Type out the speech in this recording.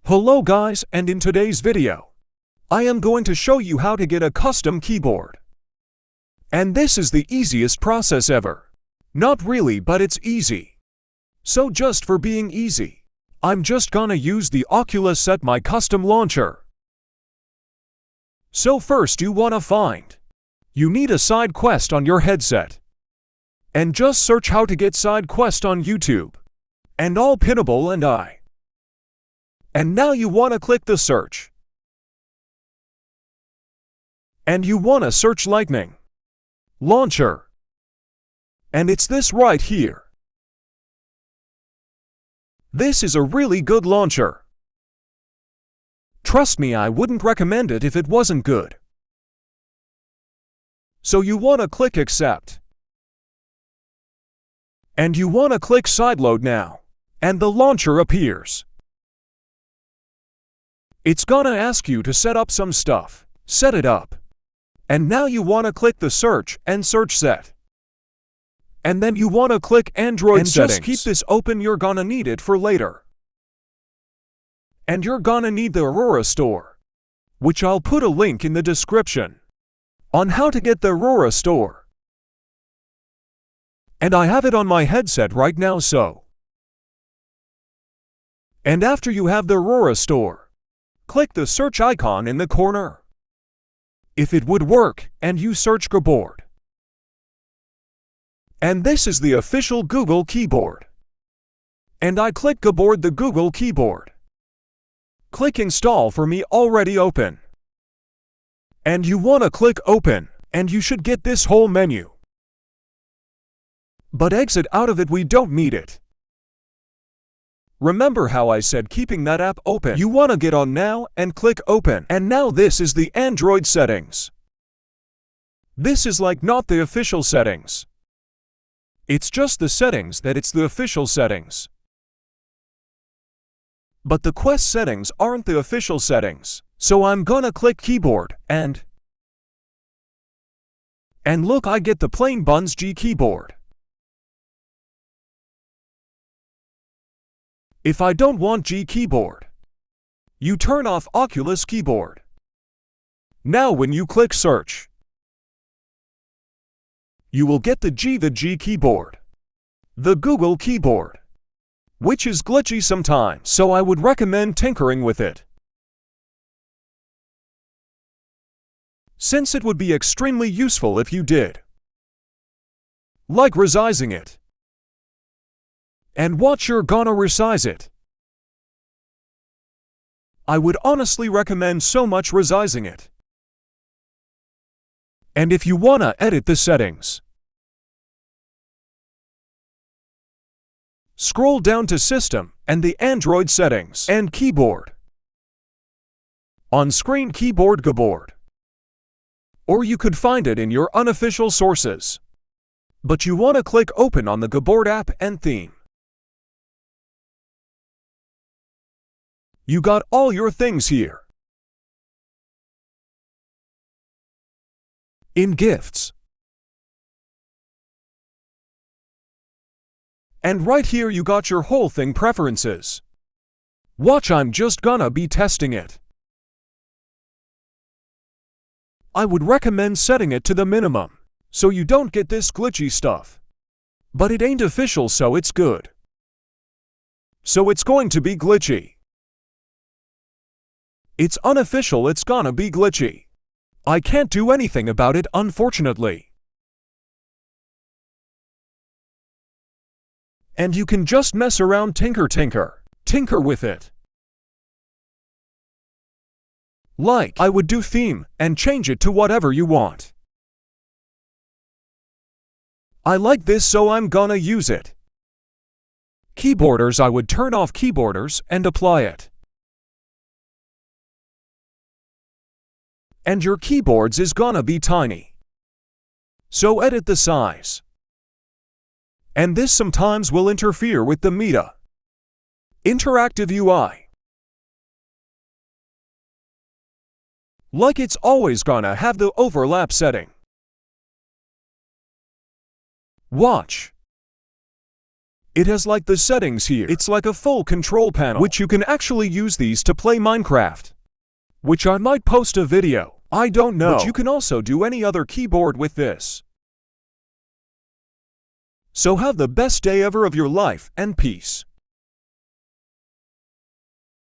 Hello guys, and in today's video, I am going to show you how to get a custom keyboard. And this is the easiest process ever. Not really, but it's easy. So just for being easy, I'm just gonna use the Oculus Set My Custom Launcher. So first you you need a side quest on your headset. And just search how to get side quest on YouTube. And all pinnable and now you wanna click the search. And you wanna search Lightning Launcher. And it's this right here. This is a really good launcher. Trust me, I wouldn't recommend it if it wasn't good. So you wanna click Accept. And you wanna click Sideload now. And the launcher appears. It's gonna ask you to set up some stuff. Set it up. And now you wanna click the search and search set. And then you wanna click Android settings. Just keep this open, you're gonna need it for later. And you're gonna need the Aurora Store, which I'll put a link in the description on how to get the Aurora Store. And I have it on my headset right now, so. And after you have the Aurora Store, click the search icon in the corner. If it would work, and you search keyboard. And this is the official Google keyboard. And I click keyboard, the Google keyboard. Click install for me, already open. And you wanna click open, and you should get this whole menu. But exit out of it, we don't need it. Remember how I said keeping that app open? You wanna get on now and click open. And now this is the Android settings. This is like not the official settings. It's just the settings that it's the official settings. But the Quest settings aren't the official settings. So I'm gonna click keyboard and look, I get the plain Buns G keyboard. If I don't want G keyboard, you turn off Oculus keyboard. Now when you click search, you will get the G keyboard, the Google keyboard, which is glitchy sometimes, so I would recommend tinkering with it, since it would be extremely useful if you did. Like resizing it. And watch, you're gonna resize it. I would honestly recommend so much resizing it. And if you wanna edit the settings, scroll down to System and the Android settings and keyboard. On screen keyboard. Or you could find it in your unofficial sources. But you wanna click open on the keyboard app and theme. You got all your things here. In gifts. And right here you got your whole thing preferences. Watch, I'm just gonna be testing it. I would recommend setting it to the minimum, so you don't get this glitchy stuff. But it ain't official, so it's good. So it's going to be glitchy. It's unofficial, it's gonna be glitchy. I can't do anything about it, unfortunately. And you can just mess around, tinker with it. Like, I would do theme, and change it to whatever you want. I like this, so I'm gonna use it. Keyboarders, I would turn off keyboarders and apply it. And your keyboards is gonna be tiny. So edit the size. And this sometimes will interfere with the Meta interactive UI. Like it's always gonna have the overlap setting. Watch. It has like the settings here. It's like a full control panel, which you can actually use these to play Minecraft. Which I might post a video. I don't know. But you can also do any other keyboard with this. So have the best day ever of your life, and peace.